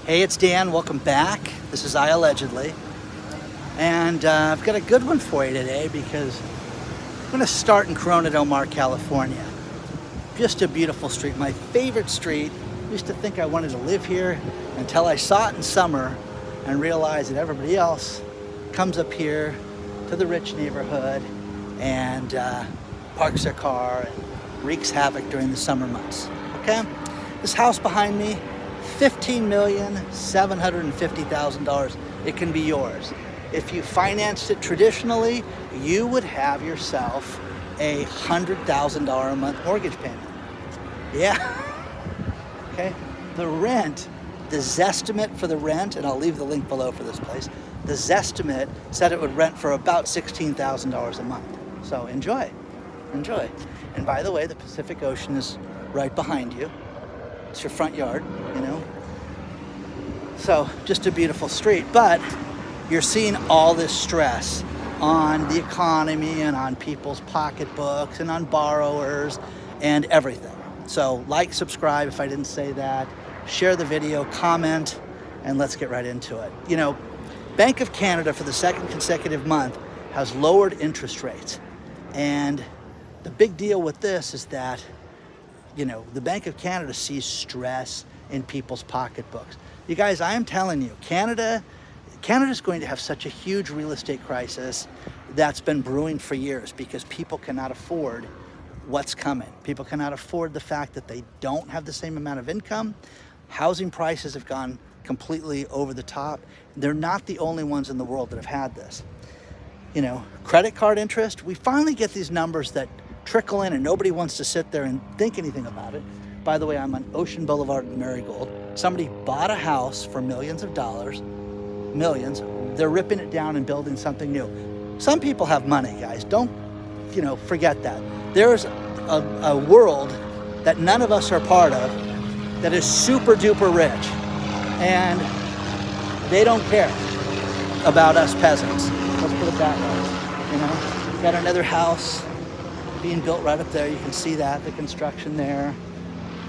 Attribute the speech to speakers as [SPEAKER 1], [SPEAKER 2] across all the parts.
[SPEAKER 1] Hey, it's Dan. Welcome back. This is iAllegedly. And I've got a good one for you today because I'm going to start in Corona del Mar, California. Just a beautiful street. My favorite street. I used to think I wanted to live here until I saw it in summer and realized that everybody else comes up here to the rich neighborhood and parks their car and wreaks havoc during the summer months. Okay? This house behind me, $15,750,000. It can be yours. If you financed it traditionally, you would have yourself a $100,000 a month mortgage payment. Yeah. Okay. The rent, the Zestimate for the rent, and I'll leave the link below for this place. The Zestimate said it would rent for about $16,000 a month. So enjoy. And by the way, the Pacific Ocean is right behind you. It's your front yard, you know. So just a beautiful street, but you're seeing all this stress on the economy and on people's pocketbooks and on borrowers and everything. So like, subscribe if I didn't say that, share the video, comment, and let's get right into it. You know, Bank of Canada for the second consecutive month has lowered interest rates. And the big deal with this is that, you know, the Bank of Canada sees stress in people's pocketbooks. You guys, I am telling you, Canada's going to have such a huge real estate crisis that's been brewing for years because people cannot afford what's coming. People cannot afford the fact that they don't have the same amount of income. Housing prices have gone completely over the top. They're not the only ones in the world that have had this. You know, credit card interest, we finally get these numbers that trickle in and nobody wants to sit there and think anything about it. By the way, I'm on Ocean Boulevard in Marigold. Somebody bought a house for millions of dollars, millions. They're ripping it down and building something new. Some people have money, guys. Don't, you know, forget that. There's a world that none of us are part of that is super duper rich, and they don't care about us peasants. Let's put it that way. You know, got another house being built right up there. You can see that, the construction there.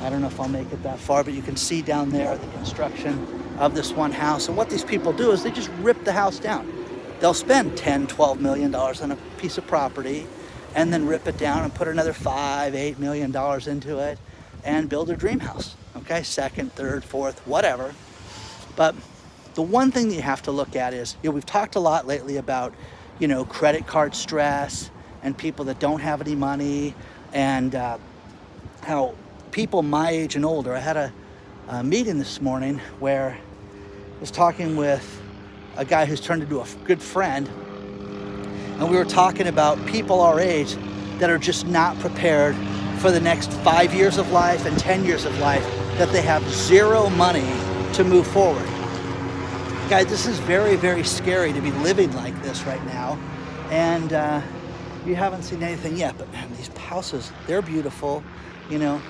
[SPEAKER 1] I don't know if I'll make it that far, but you can see down there the construction of this one house. And what these people do is they just rip the house down. They'll spend $10, $12 million on a piece of property and then rip it down and put another $5, $8 million into it and build a dream house. Okay, second, third, fourth, whatever. But the one thing that you have to look at is, you know, we've talked a lot lately about, you know, credit card stress and people that don't have any money and how people my age and older. I had a meeting this morning where I was talking with a guy who's turned into a good friend, and we were talking about people our age that are just not prepared for the next 5 years of life and 10 years of life, that they have zero money to move forward. Guys, this is very, very scary to be living like this right now, and you haven't seen anything yet, but man, these houses, they're beautiful, you know.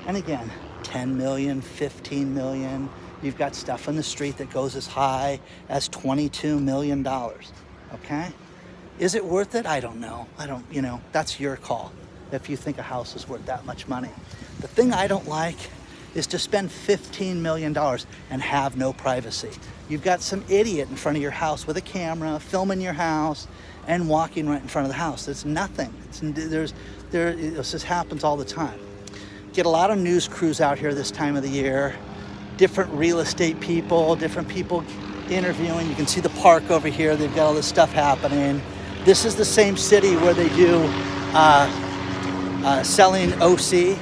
[SPEAKER 1] And again, 10 million, 15 million. You've got stuff on the street that goes as high as $22 million, okay? Is it worth it? I don't know. You know, that's your call if you think a house is worth that much money. The thing I don't like is to spend $15 million and have no privacy. You've got some idiot in front of your house with a camera, filming your house and walking right in front of the house. It's nothing. This just happens all the time. Get a lot of news crews out here this time of the year, different real estate people, different people interviewing. You can see the park over here. They've got all this stuff happening. This is the same city where they do selling OC,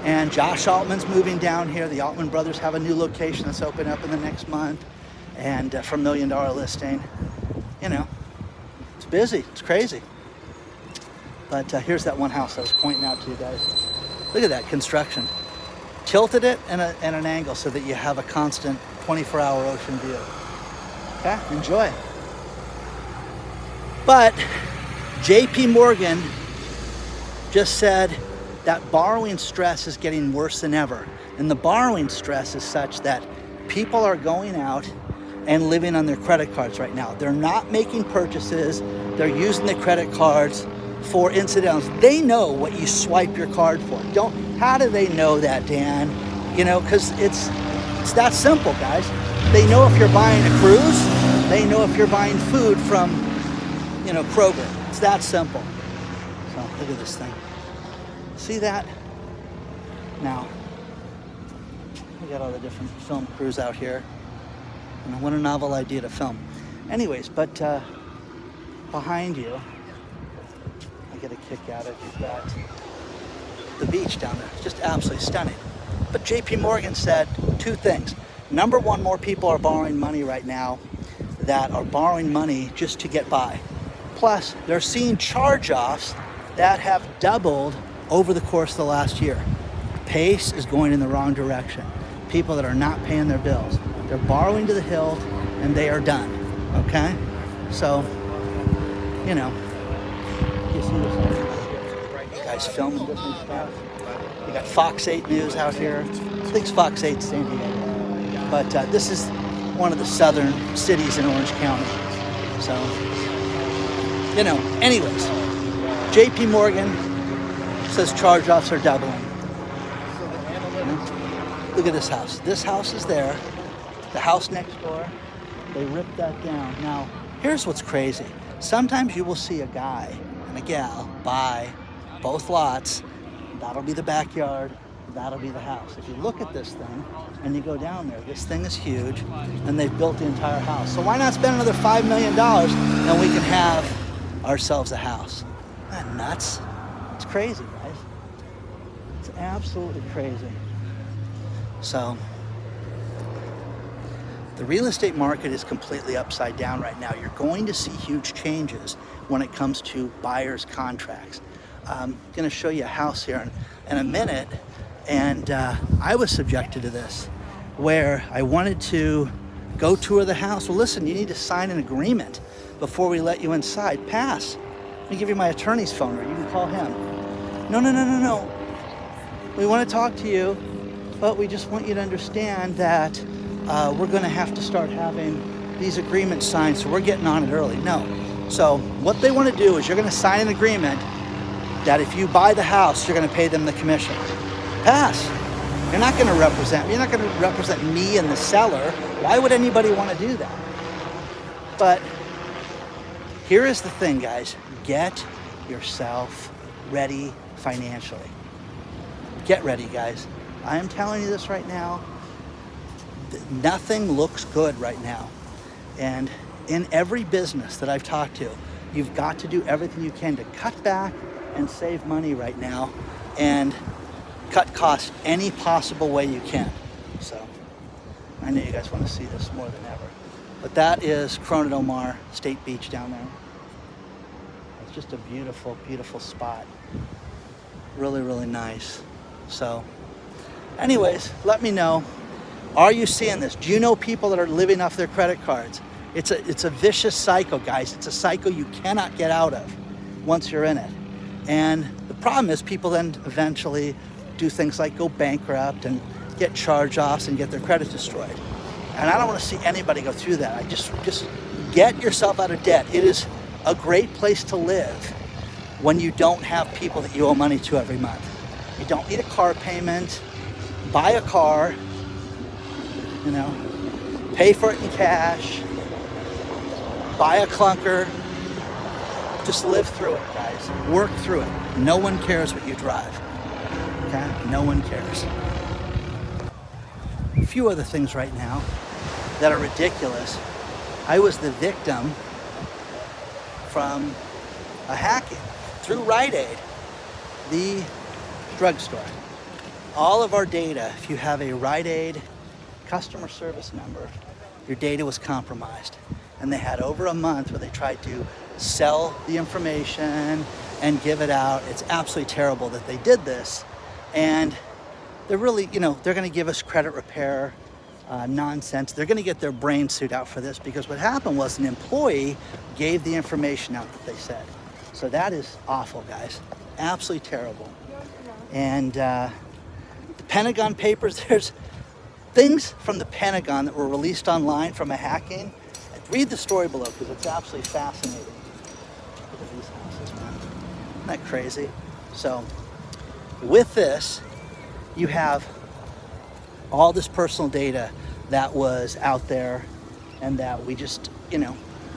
[SPEAKER 1] and Josh Altman's moving down here. The Altman brothers have a new location that's opening up in the next month, and for $1 million listing. You know, it's busy, it's crazy. But here's that one house I was pointing out to you guys. Look at that construction. Tilted it at an angle so that you have a constant 24-hour ocean view. Okay, enjoy. But JP Morgan just said that borrowing stress is getting worse than ever. And the borrowing stress is such that people are going out and living on their credit cards right now. They're not making purchases. They're using the credit cards for incidentals. They know what you swipe your card for. How do they know that, Dan? You know, because it's It's that simple, guys. They know if you're buying a cruise. They know if you're buying food from, Kroger. It's that simple. So look at this thing. See that? Now, we got all the different film crews out here. And what a novel idea to film. Anyways, but behind you, I get a kick out of it. You've got the beach down there. It's just absolutely stunning. But JP Morgan said two things. Number one, more people are borrowing money right now that are borrowing money just to get by. Plus, they're seeing charge-offs that have doubled over the course of the last year. Pace is going in the wrong direction. People that are not paying their bills. They're borrowing to the hilt and they are done, okay? So, you see this, you guys filming different stuff. We got Fox 8 News out here. I think it's Fox 8 San Diego. But this is one of the southern cities in Orange County. So, anyways, JP Morgan says charge-offs are doubling. Look at this house. This house is there. The house next door, they ripped that down. Now, here's what's crazy. Sometimes you will see a guy and a gal buy both lots. That'll be the backyard. That'll be the house. If you look at this thing and you go down there, this thing is huge and they've built the entire house. So why not spend another $5 million and we can have ourselves a house? Isn't that nuts? It's crazy, guys. It's absolutely crazy. So the real estate market is completely upside down right now. You're going to see huge changes when it comes to buyers' contracts. I'm going to show you a house here in a minute, and I was subjected to this, where I wanted to go tour the house. Well, listen, you need to sign an agreement before we let you inside. Pass. Let me give you my attorney's phone number. You can call him. No. We want to talk to you, but we just want you to understand that we're going to have to start having these agreements signed, so we're getting on it early. No. So what they want to do is you're going to sign an agreement that if you buy the house, you're going to pay them the commission. Pass. You're not going to represent me. You're not going to represent me and the seller. Why would anybody want to do that? But here is the thing, guys. Get yourself ready financially. Get ready, guys. I am telling you this right now. Nothing looks good right now. And in every business that I've talked to, you've got to do everything you can to cut back and save money right now and cut costs any possible way you can. So I know you guys want to see this more than ever. But that is Corona Del Mar State Beach down there. It's just a beautiful, beautiful spot. Really, really nice. So anyways, let me know. Are you seeing this? Do you know people that are living off their credit cards? It's a vicious cycle, guys. It's a cycle you cannot get out of once you're in it. And the problem is people then eventually do things like go bankrupt and get charge-offs and get their credit destroyed. And I don't want to see anybody go through that. I just get yourself out of debt. It is a great place to live when you don't have people that you owe money to every month. You don't need a car payment. Buy a car, pay for it in cash, buy a clunker, just live through it, guys. Work through it. No one cares what you drive, okay? No one cares. A few other things right now that are ridiculous. I was the victim from a hacking through Rite Aid, the drugstore. All of our data, if you have a Rite Aid customer service number, your data was compromised. And they had over a month where they tried to sell the information and give it out. It's absolutely terrible that they did this. And they're really, they're going to give us credit repair nonsense. They're going to get their brain suit out for this, because what happened was an employee gave the information out that they said. So that is awful, guys. Absolutely terrible. And the Pentagon Papers, there's things from the Pentagon that were released online from a hacking. Read the story below, because it's absolutely fascinating. Look at these houses, man. Isn't that crazy? So with this, you have all this personal data that was out there and that we just,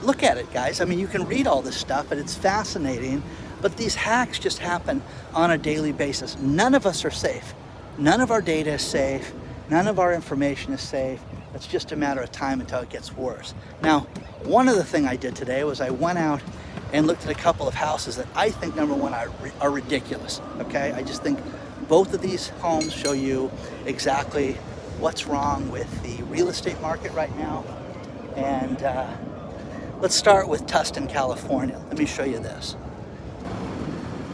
[SPEAKER 1] look at it, guys. I mean, you can read all this stuff and it's fascinating, but these hacks just happen on a daily basis. None of us are safe. None of our data is safe. None of our information is safe. It's just a matter of time until it gets worse. Now, one of the things I did today was I went out and looked at a couple of houses that I think, number one, are ridiculous, okay? I just think both of these homes show you exactly what's wrong with the real estate market right now. And let's start with Tustin, California. Let me show you this.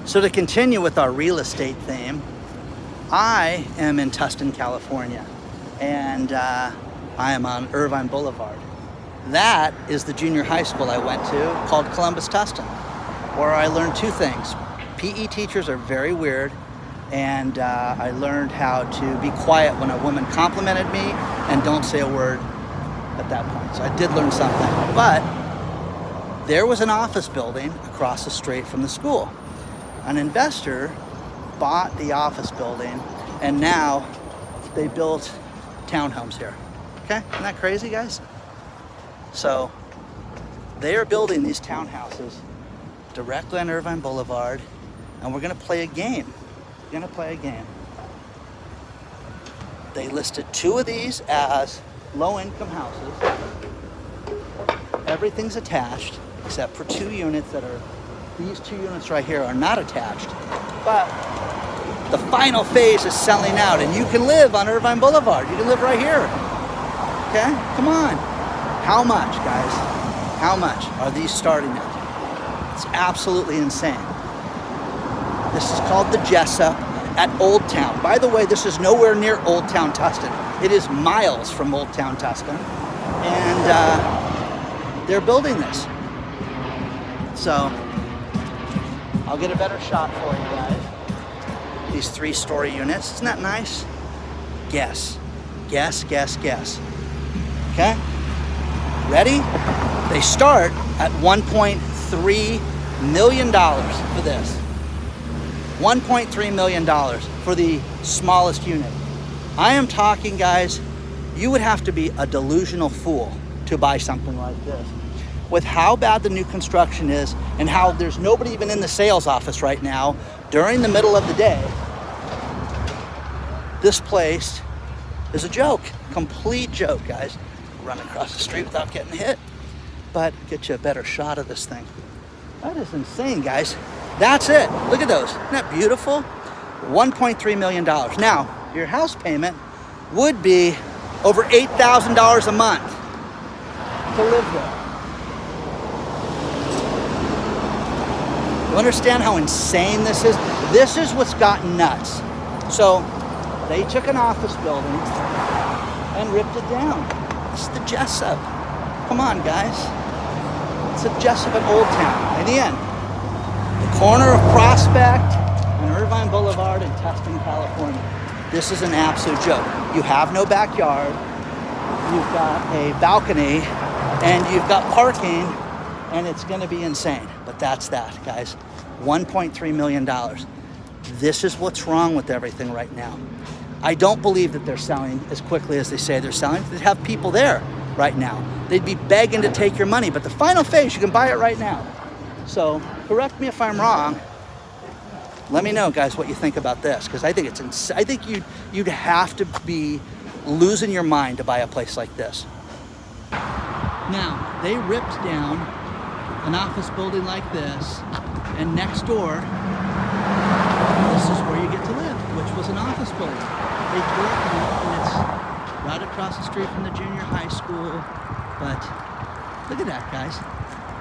[SPEAKER 1] So to continue with our real estate theme, I am in Tustin, California, and I am on Irvine Boulevard. That is the junior high school I went to called Columbus Tustin, where I learned two things. PE teachers are very weird, and I learned how to be quiet when a woman complimented me and don't say a word at that point. So I did learn something. But there was an office building across the street from the school. An investor bought the office building, and now they built townhomes here. Okay, isn't that crazy, guys? So they are building these townhouses directly on Irvine Boulevard, and we're gonna play a game. They listed two of these as low-income houses. Everything's attached except for two units that are, these two units right here are not attached. But the final phase is selling out, and you can live on Irvine Boulevard. You can live right here. Okay, come on. How much, guys? How much are these starting at? It's absolutely insane. This is called the Jessup at Old Town. By the way, this is nowhere near Old Town Tustin. It is miles from Old Town Tustin. And they're building this. So I'll get a better shot for you guys. These 3-story units. Isn't that nice? Guess. Okay? Ready? They start at $1.3 million for this. $1.3 million for the smallest unit. I am talking, guys, you would have to be a delusional fool to buy something like this. With how bad the new construction is and how there's nobody even in the sales office right now during the middle of the day, this place is a joke, complete joke, guys. Run across the street without getting hit, but get you a better shot of this thing. That is insane, guys. That's it. Look at those. Isn't that beautiful? $1.3 million. Now, your house payment would be over $8,000 a month to live there. You understand how insane this is? This is what's gotten nuts. So they took an office building and ripped it down. It's the Jessup. Come on, guys. It's the Jessup at Old Town. In the end, the corner of Prospect and Irvine Boulevard in Tustin, California. This is an absolute joke. You have no backyard. You've got a balcony, and you've got parking, and it's going to be insane. But that's that, guys. $1.3 million. This is what's wrong with everything right now. I don't believe that they're selling as quickly as they say they're selling. They have people there right now. They'd be begging to take your money, but the final phase, you can buy it right now. So correct me if I'm wrong. Let me know, guys, what you think about this, because I think it's insane. I think you'd have to be losing your mind to buy a place like this. Now, they ripped down an office building like this, and next door, this is where you get to live, which was an office building. They tore it down, and it's right across the street from the junior high school. But look at that, guys.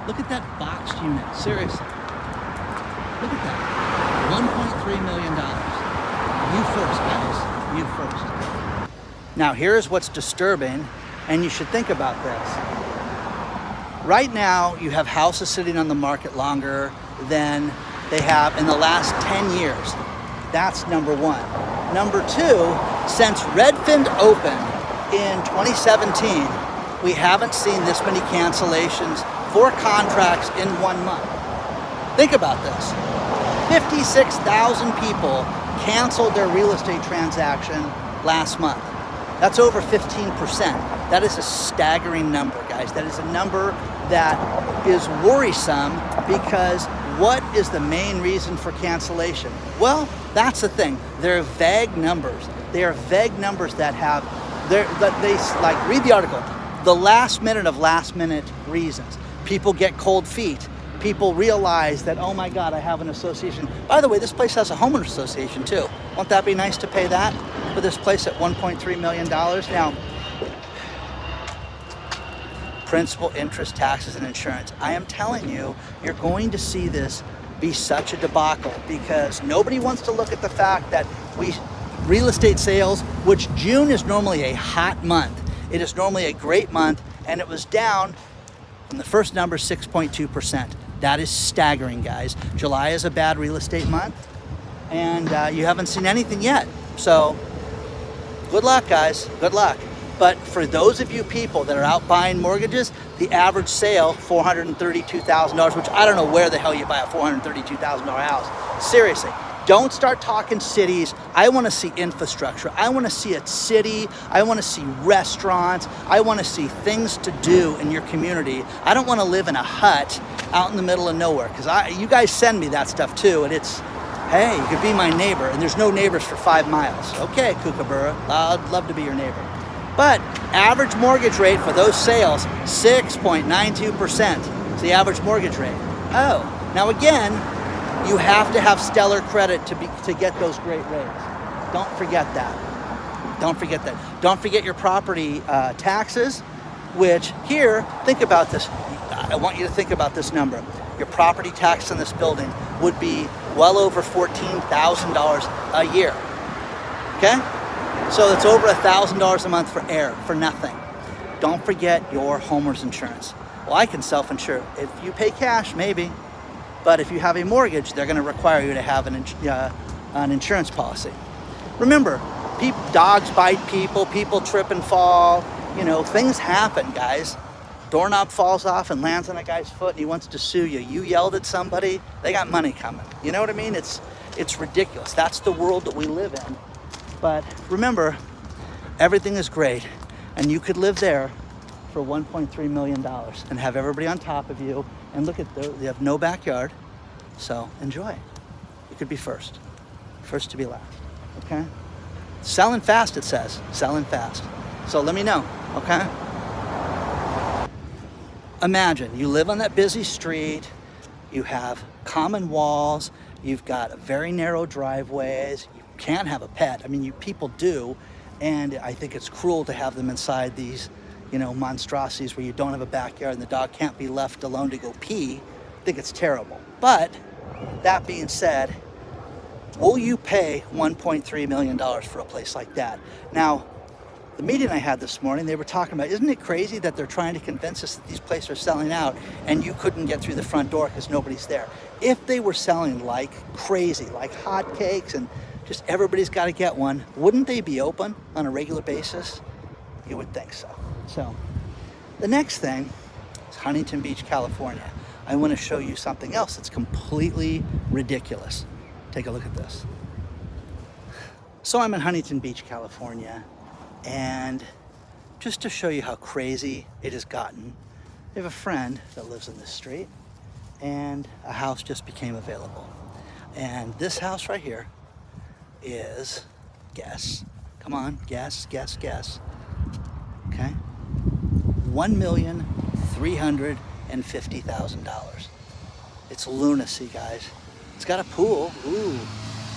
[SPEAKER 1] Look at that boxed unit. Seriously. Look at that. $1.3 million. You first, guys. You first. Now, here's what's disturbing, and you should think about this. Right now, you have houses sitting on the market longer than they have in the last 10 years. That's number one. Number two, since Redfin opened in 2017, we haven't seen this many cancellations for contracts in 1 month. Think about this. 56,000 people canceled their real estate transaction last month. That's over 15%. That is a staggering number, guys. That is a number that is worrisome, because what is the main reason for cancellation? Well, that's the thing. They're vague numbers. They are vague numbers that have, like, read the article. The last minute reasons. People get cold feet. People realize that, oh my God, I have an association. By the way, this place has a homeowner association too. Won't that be nice to pay that for this place at $1.3 million? Now, principal, interest, taxes, and insurance. I am telling you, you're going to see this be such a debacle, because nobody wants to look at the fact that real estate sales, which June is normally a hot month. It is normally a great month, and it was down from the first number 6.2%. That is staggering, guys. July is a bad real estate month, and you haven't seen anything yet. So good luck, guys, good luck. But for those of you people that are out buying mortgages, the average sale, $432,000, which I don't know where the hell you buy a $432,000 house. Seriously, don't start talking cities. I want to see infrastructure. I want to see a city. I want to see restaurants. I want to see things to do in your community. I don't want to live in a hut out in the middle of nowhere, because you guys send me that stuff too, and it's, hey, you could be my neighbor, and there's no neighbors for 5 miles. Okay, Kookaburra, I'd love to be your neighbor. But average mortgage rate for those sales, 6.92%. It's the average mortgage rate. Oh, now again, you have to have stellar credit to get those great rates. Don't forget that. Don't forget that. Don't forget your property taxes, which here, think about this. I want you to think about this number. Your property tax in this building would be well over $14,000 a year. Okay? So it's over $1,000 a month for air, for nothing. Don't forget your homeowner's insurance. Well, I can self-insure. If you pay cash, maybe. But if you have a mortgage, they're going to require you to have an insurance policy. Remember, dogs bite people, people trip and fall. You know, things happen, guys. Doorknob falls off and lands on a guy's foot, and he wants to sue you. You yelled at somebody, they got money coming. You know what I mean? It's ridiculous. That's the world that we live in. But remember, everything is great, and you could live there for $1.3 million and have everybody on top of you. And look at you have no backyard, so enjoy. You could be first to be last. Okay? Selling fast, it says. Selling fast. So let me know. Okay? Imagine you live on that busy street. You have common walls. You've got very narrow driveways. You can't have a pet. I mean, people do, and I think it's cruel to have them inside these, monstrosities where you don't have a backyard and the dog can't be left alone to go pee. I think it's terrible. But that being said, will you pay $1.3 million for a place like that? Now, the meeting I had this morning, they were talking about, isn't it crazy that they're trying to convince us that these places are selling out and you couldn't get through the front door because nobody's there? If they were selling like crazy, like hotcakes, and just everybody's got to get one, wouldn't they be open on a regular basis? You would think so. So the next thing is Huntington Beach, California. I want to show you something else that's completely ridiculous. Take a look at this. So I'm in Huntington Beach, California, and just to show you how crazy it has gotten, I have a friend that lives in this street, and a house just became available. And this house right here is, guess, come on, guess. Okay, $1,350,000. It's lunacy, guys. It's got a pool. Ooh,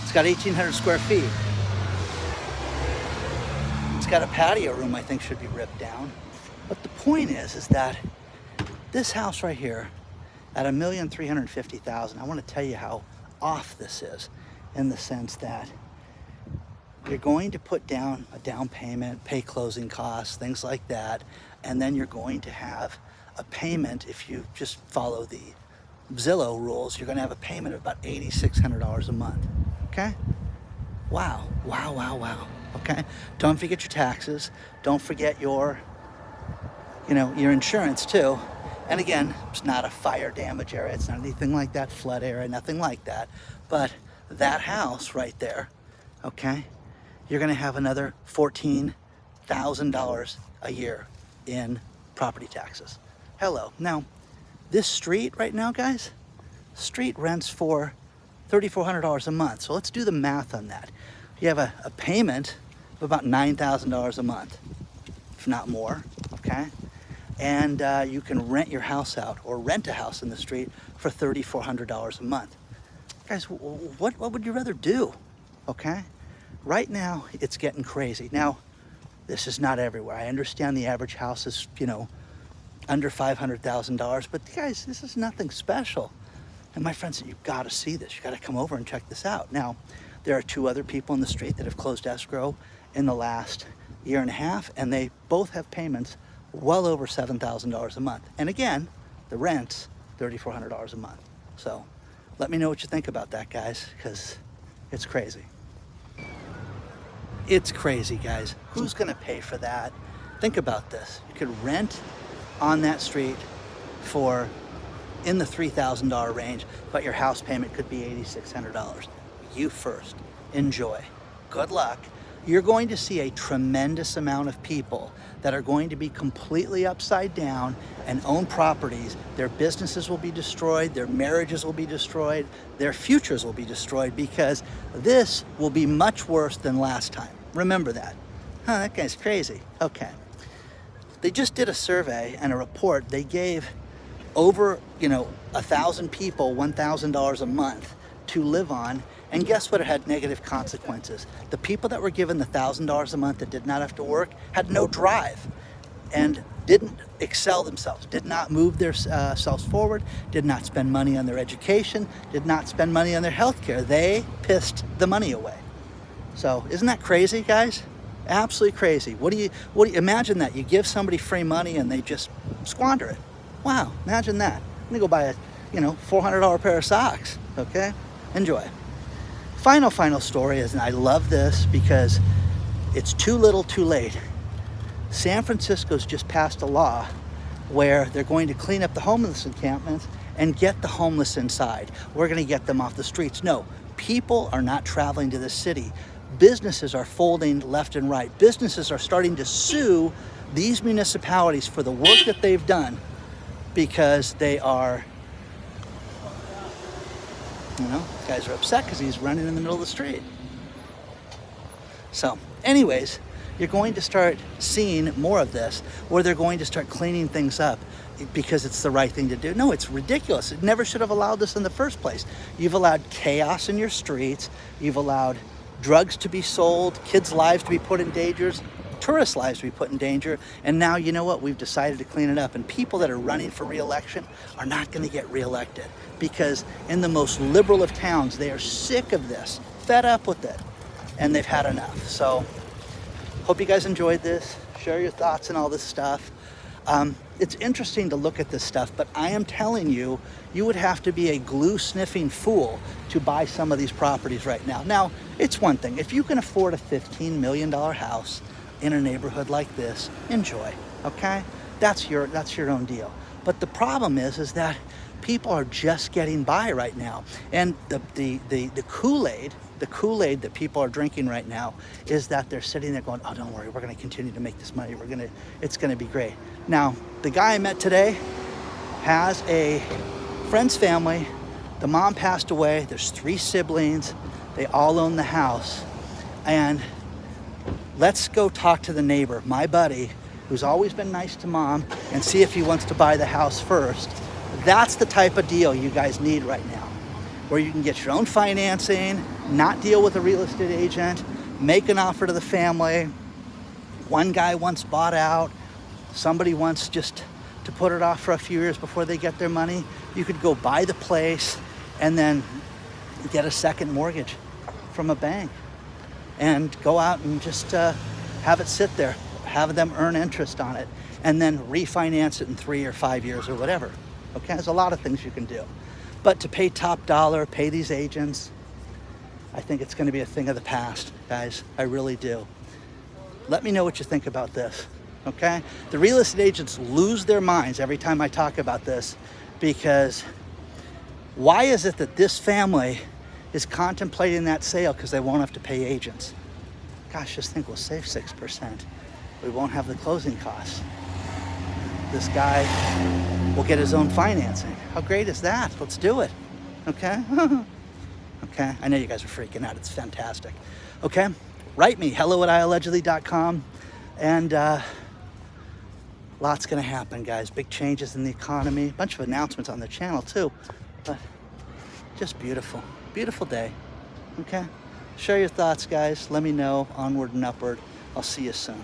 [SPEAKER 1] it's got 1,800 square feet. It's got a patio room I think should be ripped down. But the point is that this house right here at $1,350,000, I want to tell you how off this is, in the sense that you're going to put down a down payment, pay closing costs, things like that, and then you're going to have a payment. If you just follow the Zillow rules, you're going to have a payment of about $8,600 a month. Okay? Wow. Okay? Don't forget your taxes. Don't forget your insurance too. And again, it's not a fire damage area. It's not anything like that, flood area, nothing like that. But that house right there, okay, you're going to have another $14,000 $8,000 a year in property taxes. Hello. Now, this street right now, guys, street rents for $3,400 a month. So let's do the math on that. You have a payment of about $9,000 a month, if not more, okay? And you can rent your house out or rent a house in the street for $3,400 a month. Guys, what would you rather do, okay? Right now, it's getting crazy. Now, this is not everywhere. I understand the average house is, under $500,000, but guys, this is nothing special. And my friend said, you've got to see this. You've got to come over and check this out. Now, there are 2 other people in the street that have closed escrow in the last year and a half, and they both have payments well over $7,000 a month. And again, the rent's $3,400 a month. So let me know what you think about that, guys, because it's crazy. It's crazy, guys. Who's going to pay for that? Think about this. You could rent on that street for in the $3,000 range, but your house payment could be $8,600. You first. Enjoy. Good luck. You're going to see a tremendous amount of people that are going to be completely upside down and own properties. Their businesses will be destroyed, their marriages will be destroyed, their futures will be destroyed, because this will be much worse than last time. Remember that. That guy's crazy. Okay. They just did a survey and a report. They gave over, 1,000 people $1,000 a month to live on. And guess what? It had negative consequences. The people that were given the $1,000 a month that did not have to work had no drive and didn't excel themselves, did not move their selves forward, did not spend money on their education, did not spend money on their health care. They pissed the money away. So isn't that crazy, guys? Absolutely crazy. What do you imagine that? You give somebody free money and they just squander it. Wow, imagine that. I'm gonna go buy a, $400 pair of socks, okay? Enjoy. Final story is, and I love this because it's too little too late. San Francisco's just passed a law where they're going to clean up the homeless encampments and get the homeless inside. We're gonna get them off the streets. No, people are not traveling to the city. Businesses are folding left and right. Businesses are starting to sue these municipalities for the work that they've done because they are, guys are upset because he's running in the middle of the street. So anyways, you're going to start seeing more of this where they're going to start cleaning things up because it's the right thing to do. No, it's ridiculous. It never should have allowed this in the first place. You've allowed chaos in your streets. You've allowed drugs to be sold, kids' lives to be put in danger, tourists' lives to be put in danger. And now, you know what? We've decided to clean it up. And people that are running for re-election are not going to get re-elected because in the most liberal of towns, they are sick of this, fed up with it, and they've had enough. So hope you guys enjoyed this. Share your thoughts and all this stuff. It's interesting to look at this stuff, but I am telling you, you would have to be a glue-sniffing fool to buy some of these properties right now. Now, it's one thing. If you can afford a $15 million house in a neighborhood like this, enjoy, okay? That's your own deal. But the problem is that people are just getting by right now. And the Kool-Aid that people are drinking right now is that they're sitting there going, oh, don't worry, we're gonna continue to make this money. It's gonna be great. Now, the guy I met today has a friend's family. The mom passed away. There's 3 siblings. They all own the house. And let's go talk to the neighbor, my buddy, who's always been nice to mom, and see if he wants to buy the house first. That's the type of deal you guys need right now, where you can get your own financing, not deal with a real estate agent, make an offer to the family. One guy once bought out. Somebody wants just to put it off for a few years before they get their money. You could go buy the place and then get a second mortgage from a bank and go out and just have it sit there, have them earn interest on it, and then refinance it in 3 or 5 years or whatever. Okay, there's a lot of things you can do. But to pay top dollar, pay these agents, I think it's going to be a thing of the past, guys. I really do. Let me know what you think about this, okay? The real estate agents lose their minds every time I talk about this, because why is it that this family is contemplating that sale? Because they won't have to pay agents. Gosh, just think we'll save 6%. We won't have the closing costs. This guy will get his own financing. How great is that? Let's do it. Okay? Okay? I know you guys are freaking out. It's fantastic. Okay? Write me, hello@iallegedly.com. And lots going to happen, guys. Big changes in the economy. A bunch of announcements on the channel, too. But just beautiful. Beautiful day. Okay? Share your thoughts, guys. Let me know. Onward and upward. I'll see you soon.